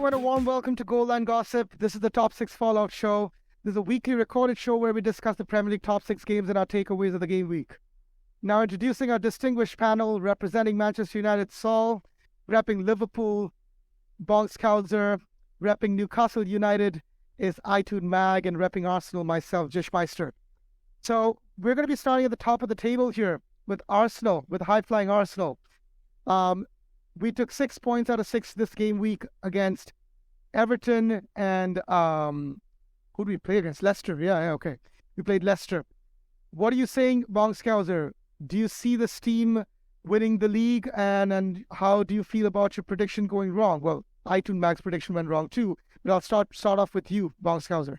everyone. A warm welcome to Goal Line Gossip. This is the Top 6 Fallout Show. This is a weekly recorded show where we discuss the Premier League top 6 games and our takeaways of the game week. Now introducing our distinguished panel, representing Manchester United, Saul, repping Liverpool, Bonks Kauser, repping Newcastle United is iTunes Mag, and repping Arsenal, myself, Jishmeister. So we're going to be starting at the top of the table here with Arsenal, with high-flying Arsenal. We took 6 points out of 6 this game week against Everton and who did we play against? Leicester. Yeah, okay. We played Leicester. What are you saying, Bonks Kauser? Do you see this team winning the league, and how do you feel about your prediction going wrong? Well, iTunes Mag's prediction went wrong too, but I'll start off with you, Bonks Kauser.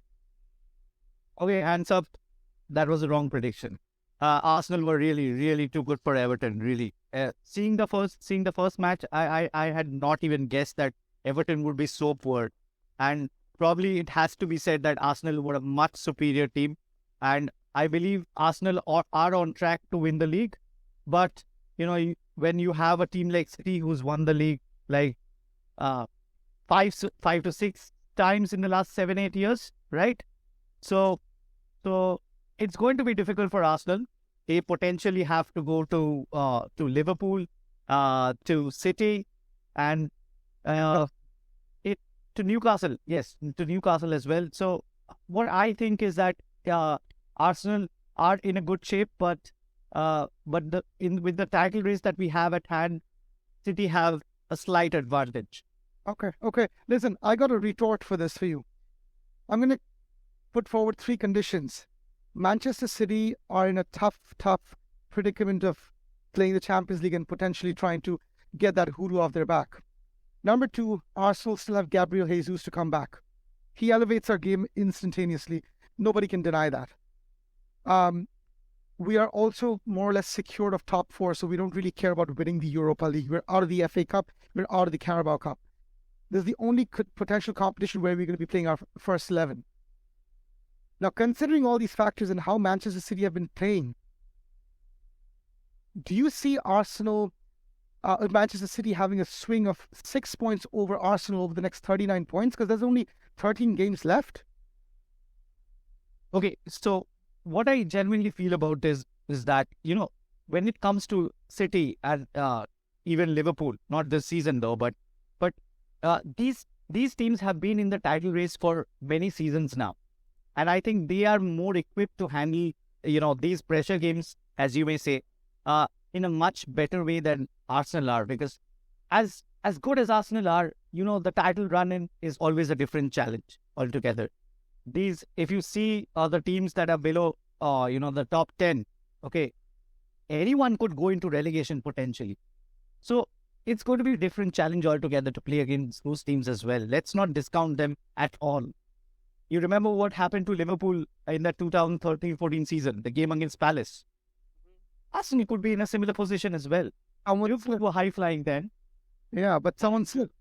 Okay, hands up. That was a wrong prediction. Arsenal were really too good for Everton. Really, seeing the first match, I had not even guessed that Everton would be so poor, and probably it has to be said that Arsenal were a much superior team, and I believe Arsenal are on track to win the league. But when you have a team like City who's won the league like 5 to 6 times in the last 7-8 years, right? So it's going to be difficult for Arsenal. They potentially have to go to Liverpool, to City, and to Newcastle. Yes, to Newcastle as well. So what I think is that Arsenal are in a good shape, but with the title race that we have at hand, City have a slight advantage. Okay. Listen, I got a retort for this for you. I'm going to put forward 3 conditions. Manchester City are in a tough predicament of playing the Champions League and potentially trying to get that hoodoo off their back. Number 2, Arsenal still have Gabriel Jesus to come back. He elevates our game instantaneously. Nobody can deny that. We are also more or less secured of top 4, so we don't really care about winning the Europa League. We're out of the FA Cup. We're out of the Carabao Cup. This is the only potential competition where we're going to be playing our first 11. Now, considering all these factors and how Manchester City have been playing, do you see Manchester City having a swing of 6 points over Arsenal over the next 39 points? Because there's only 13 games left. Okay, so what I genuinely feel about is that, when it comes to City and even Liverpool, not this season though, but these teams have been in the title race for many seasons now. And I think they are more equipped to handle, these pressure games, as you may say, in a much better way than Arsenal are. Because as good as Arsenal are, the title run-in is always a different challenge altogether. If you see the teams that are below, the top 10, okay, anyone could go into relegation potentially. So it's going to be a different challenge altogether to play against those teams as well. Let's not discount them at all. You remember what happened to Liverpool in that 2013-14 season, the game against Palace. Arsenal could be in a similar position as well. And Liverpool were high-flying then. Yeah, but someone slipped.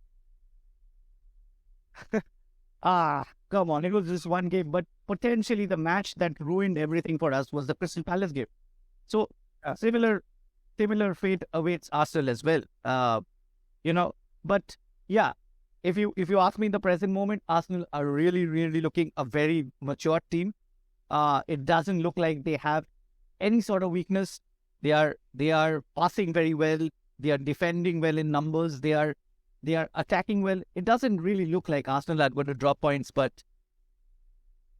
Come on, it was just one game. But potentially the match that ruined everything for us was the Crystal Palace game. So similar fate awaits Arsenal as well. But yeah. If you ask me in the present moment, Arsenal are really looking a very mature team. It doesn't look like they have any sort of weakness. They are passing very well. They are defending well in numbers. They are attacking well. It doesn't really look like Arsenal are going to drop points. But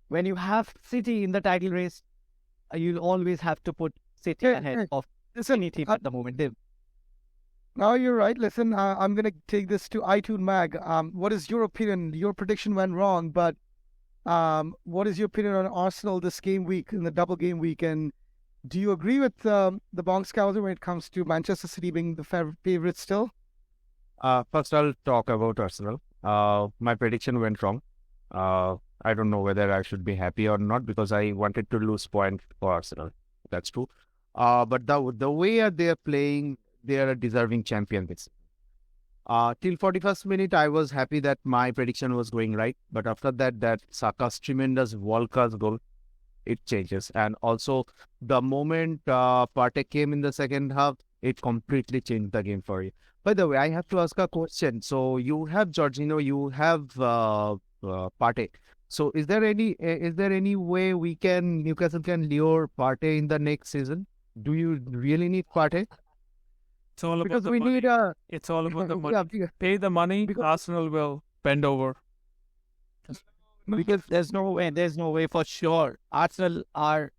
when you have City in the title race, you'll always have to put City ahead of any team at the moment. No, you're right. Listen, I'm going to take this to iTunes Mag. What is your opinion? Your prediction went wrong, but what is your opinion on Arsenal this game week, in the double game week? And do you agree with the Bonks Kauser when it comes to Manchester City being the favorite still? First, I'll talk about Arsenal. My prediction went wrong. I don't know whether I should be happy or not because I wanted to lose point for Arsenal. That's true. But the way they're playing, they are a deserving champion. Till 41st minute, I was happy that my prediction was going right. But after that Saka's tremendous Walker's goal, it changes. And also, the moment Partey came in the second half, it completely changed the game for you. By the way, I have to ask a question. So you have Jorginho, you have Partey. So is there any way Newcastle can lure Partey in the next season? Do you really need Partey? It's all about Because the we money. need It's all about the money. yeah, Pay the money, because- Arsenal will bend over. Because there's no way for sure. Arsenal are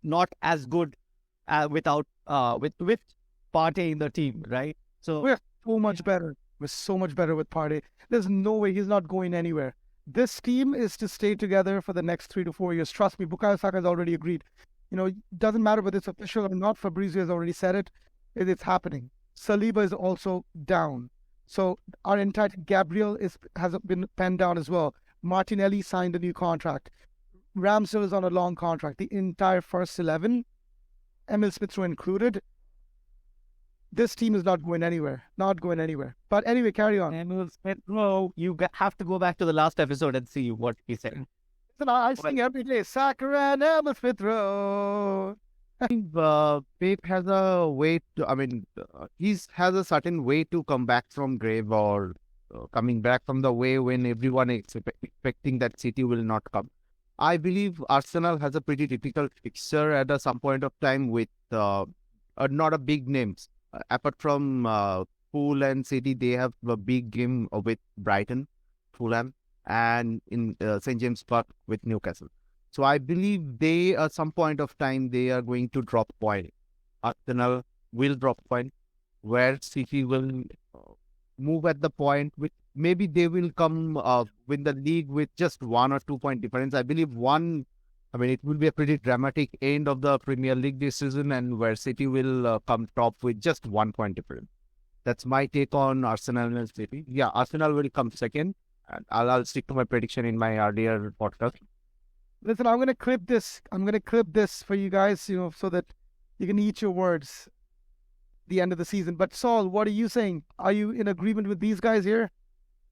not as good without with Partey in the team, right? So We're so much better. We're so much better with Partey. There's no way he's not going anywhere. This team is to stay together for the next 3 to 4 years. Trust me, Bukayo Saka has already agreed. It doesn't matter whether it's official or not. Fabrizio has already said it. It's happening. Saliba is also down. So our entire Gabriel has been penned down as well. Martinelli signed a new contract. Ramsdale is on a long contract. The entire first 11, Emil Smith-Rowe included, this team is not going anywhere. Not going anywhere. But anyway, carry on. Emil Smith-Rowe, have to go back to the last episode and see what he said. Listen, I sing every day. Saka and Emil Smith-Rowe. Pep has a way to, has a certain way to come back from grave or coming back from the way when everyone is expecting that City will not come. I believe Arsenal has a pretty difficult fixture at some point of time with not a big names. Apart from Pool and City, they have a big game with Brighton, Fulham, and in St. James Park with Newcastle. So I believe they, at some point of time, they are going to drop point. Arsenal will drop point, where City will move at the point with maybe they will come win the league with just 1 or 2 point difference. I believe it will be a pretty dramatic end of the Premier League this season, and where City will come top with just 1 point difference. That's my take on Arsenal and City. Yeah, Arsenal will come second, and I'll stick to my prediction in my earlier podcast. Listen, I'm gonna clip this. I'm gonna clip this for you guys, so that you can eat your words. The end of the season. But Saul, what are you saying? Are you in agreement with these guys here?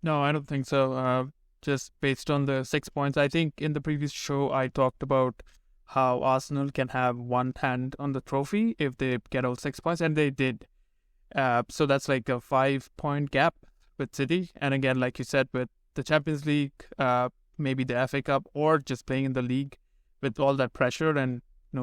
No, I don't think so. Just based on the 6 points, I think in the previous show I talked about how Arsenal can have one hand on the trophy if they get all 6 points, and they did. So that's like a 5-point gap with City. And again, like you said, with the Champions League, maybe the FA Cup, or just playing in the league with all that pressure and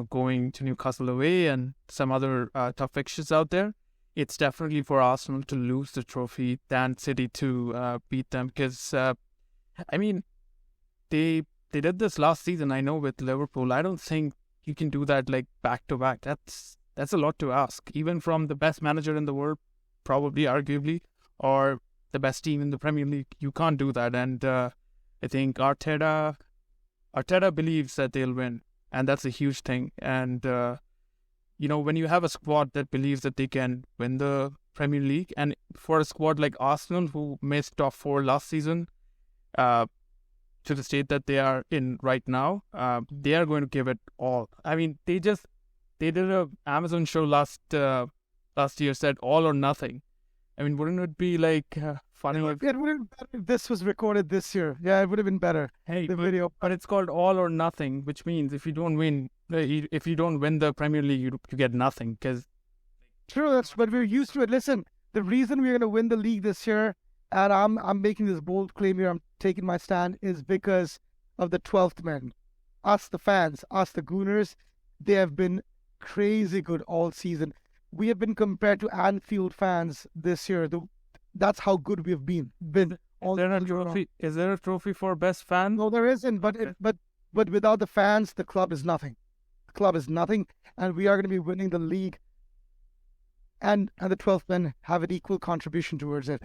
going to Newcastle away and some other tough fixtures out there, it's definitely for Arsenal to lose the trophy than City to beat them. Because, they did this last season, I know, with Liverpool. I don't think you can do that like back to back. That's a lot to ask, even from the best manager in the world, probably, arguably, or the best team in the Premier League. You can't do that. And I think Arteta believes that they'll win. And that's a huge thing. And, when you have a squad that believes that they can win the Premier League, and for a squad like Arsenal, who missed top 4 last season, to the state that they are in right now, they are going to give it all. They did a Amazon show last year, said all or nothing. Wouldn't it be like funny? It would have been better if this was recorded this year. Yeah, it would have been better. Hey, the video. But it's called all or nothing, which means if you don't win the Premier League, you get nothing. Because true, but we're used to it. Listen, the reason we're going to win the league this year, and I'm making this bold claim here, I'm taking my stand, is because of the 12th men. Us, the fans, us, the Gooners, they have been crazy good all season. We have been compared to Anfield fans this year. That's how good we've been. Is there a trophy for best fan? No, there isn't. But without the fans, the club is nothing. The club is nothing, and we are going to be winning the league. And the 12th men have an equal contribution towards it.